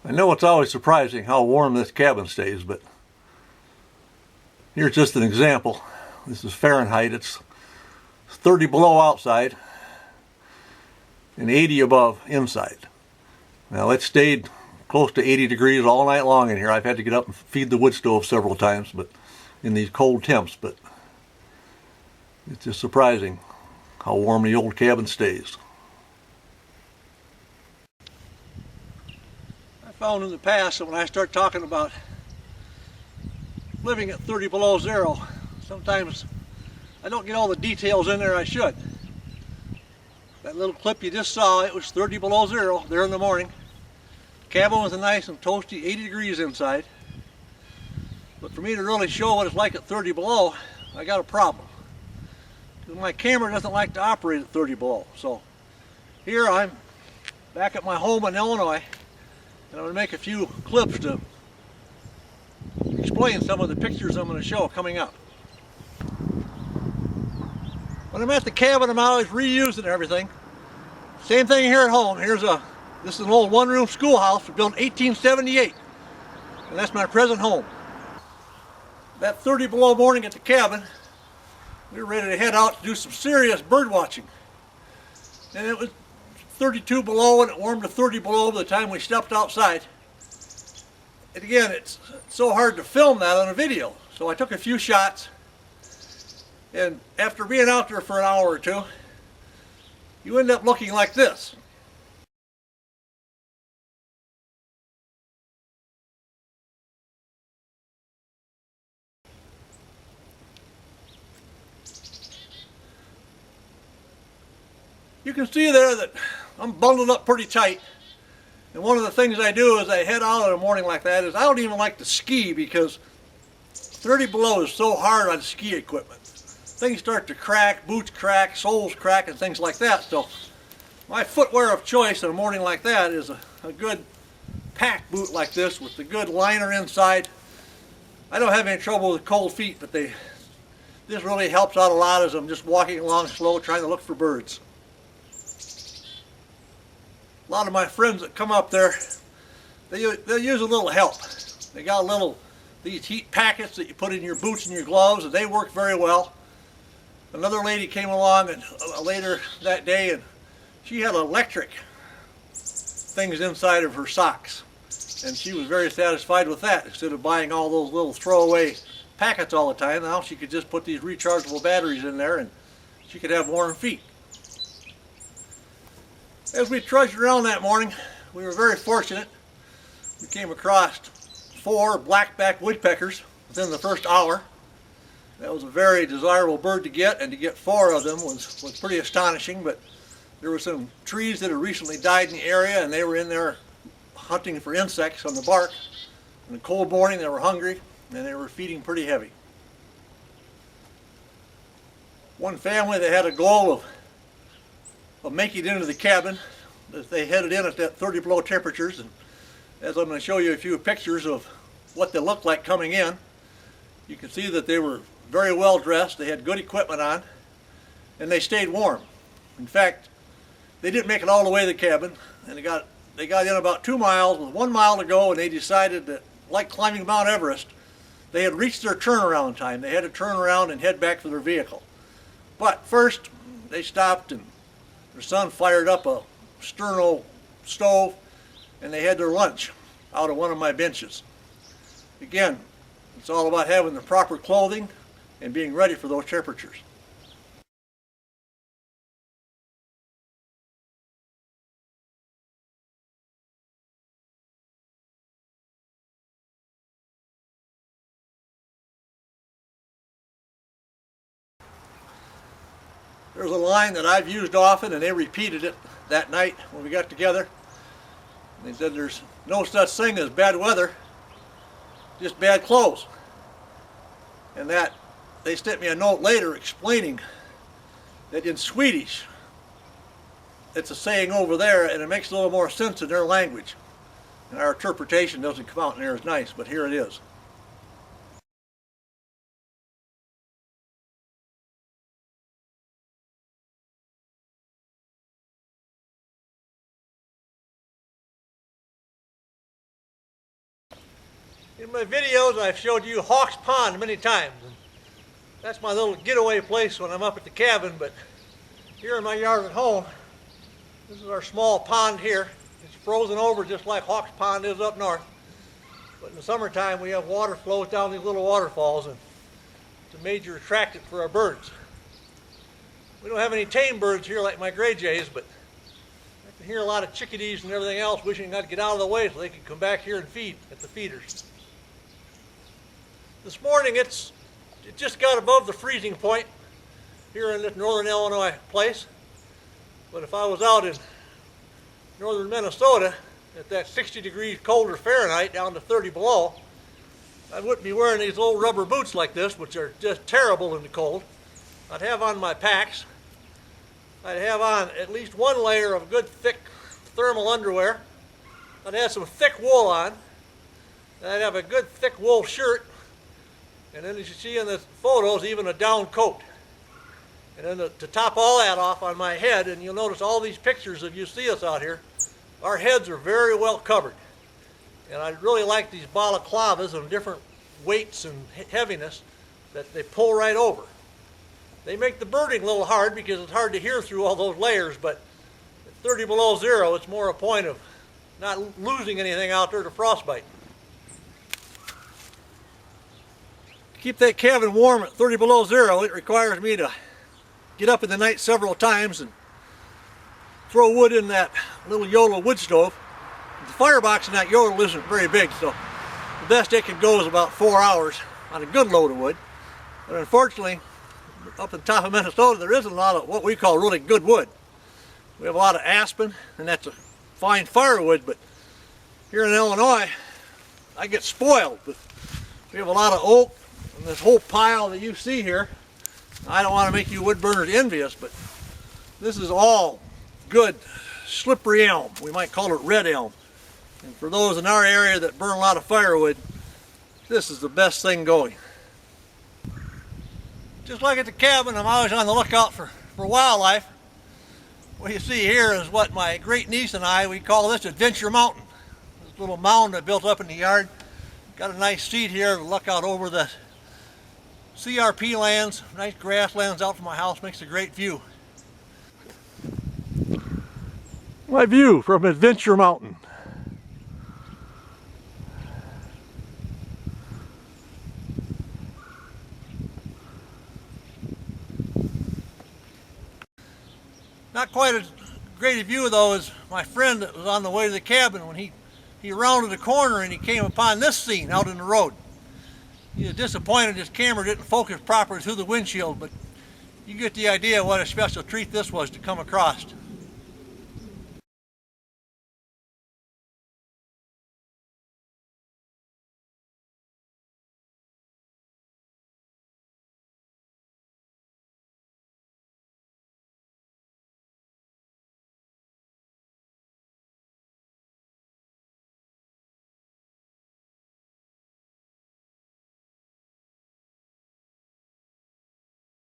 I know it's always surprising how warm this cabin stays, but here's just an example. This is Fahrenheit. It's 30 below outside and 80 above inside. Now it stayed close to 80 degrees all night long in here. I've had to get up and feed the wood stove several times, but in these cold temps, but it's just surprising how warm the old cabin stays. I found in the past that when I start talking about living at 30 below zero, sometimes I don't get all the details in there I should. That little clip you just saw, it was 30 below zero there in the morning. Cabin was nice and toasty, 80 degrees inside. But for me to really show what it's like at 30 below, I got a problem. Because my camera doesn't like to operate at 30 below. So here I'm back at my home in Illinois, and I'm going to make a few clips to explain some of the pictures I'm going to show coming up. When I'm at the cabin, I'm always reusing everything. Same thing here at home. This is an old one-room schoolhouse built in 1878, and that's my present home. That 30 below morning at the cabin, we were ready to head out to do some serious bird watching. And it was 32 below, and it warmed to 30 below by the time we stepped outside. And again, it's so hard to film that on a video. So I took a few shots, and after being out there for an hour or two, you end up looking like this. You can see there that I'm bundled up pretty tight, and one of the things I do as I head out in a morning like that is I don't even like to ski, because 30 below is so hard on ski equipment. Things start to crack, boots crack, soles crack, and things like that. So my footwear of choice in a morning like that is a good pack boot like this with the good liner inside. I don't have any trouble with cold feet, but this really helps out a lot as I'm just walking along slow trying to look for birds. A lot of my friends that come up there, they'll use a little help. They got these heat packets that you put in your boots and your gloves, and they work very well. Another lady came along later that day, and she had electric things inside of her socks, and she was very satisfied with that. Instead of buying all those little throwaway packets all the time, now she could just put these rechargeable batteries in there and she could have warm feet. As we trudged around that morning, we were very fortunate. We came across 4 black-backed woodpeckers within the first hour. That was a very desirable bird to get, and to get 4 of them was pretty astonishing. But there were some trees that had recently died in the area, and they were in there hunting for insects on the bark. In the cold morning, they were hungry, and they were feeding pretty heavy. One family that had a goal of making it into the cabin, as they headed in at that 30 below temperatures, and as I'm going to show you a few pictures of what they looked like coming in, you can see that they were very well dressed, they had good equipment on, and they stayed warm. In fact, they didn't make it all the way to the cabin, and they got in about 2 miles with 1 mile to go, and they decided that, like climbing Mount Everest, they had reached their turnaround time. They had to turn around and head back for their vehicle. But first, they stopped, and their son fired up a sterno stove, and they had their lunch out of one of my benches. Again, it's all about having the proper clothing and being ready for those temperatures. There's a line that I've used often, and they repeated it that night when we got together. They said there's no such thing as bad weather, just bad clothes. And that they sent me a note later explaining that in Swedish, it's a saying over there, and it makes a little more sense in their language. And our interpretation doesn't come out near as nice, but here it is. In my videos, I've showed you Hawks Pond many times. And that's my little getaway place when I'm up at the cabin, but here in my yard at home, this is our small pond here. It's frozen over just like Hawks Pond is up north. But in the summertime, we have water flows down these little waterfalls, and it's a major attractant for our birds. We don't have any tame birds here like my gray jays, but I can hear a lot of chickadees and everything else wishing I'd get out of the way so they could come back here and feed at the feeders. This morning it just got above the freezing point here in this northern Illinois place. But if I was out in northern Minnesota at that 60 degrees colder Fahrenheit down to 30 below, I wouldn't be wearing these old rubber boots like this, which are just terrible in the cold. I'd have on my packs. I'd have on at least one layer of good thick thermal underwear. I'd have some thick wool on. I'd have a good thick wool shirt. And then as you see in the photos, even a down coat. And then to top all that off on my head, and you'll notice all these pictures if you see us out here, our heads are very well covered. And I really like these balaclavas of different weights and heaviness that they pull right over. They make the birding a little hard because it's hard to hear through all those layers, but at 30 below zero, it's more a point of not losing anything out there to frostbite. To keep that cabin warm at 30 below zero, it requires me to get up in the night several times and throw wood in that little yodel wood stove. The firebox in that yodel isn't very big, so the best it can go is about 4 hours on a good load of wood. But unfortunately, up at the top of Minnesota, there isn't a lot of what we call really good wood. We have a lot of aspen, and that's a fine firewood, but here in Illinois, I get spoiled. We have a lot of oak, and this whole pile that you see here, I don't want to make you wood burners envious, but this is all good slippery elm. We might call it red elm. And for those in our area that burn a lot of firewood, this is the best thing going. Just like at the cabin, I'm always on the lookout for wildlife. What you see here is what my great niece and I, we call this Adventure Mountain. This little mound I built up in the yard. Got a nice seat here to look out over the CRP lands, nice grasslands out from my house, makes a great view. My view from Adventure Mountain. Not quite as great a view though as my friend that was on the way to the cabin when he rounded a corner and he came upon this scene out in the road. He was disappointed his camera didn't focus properly through the windshield, but you get the idea what a special treat this was to come across.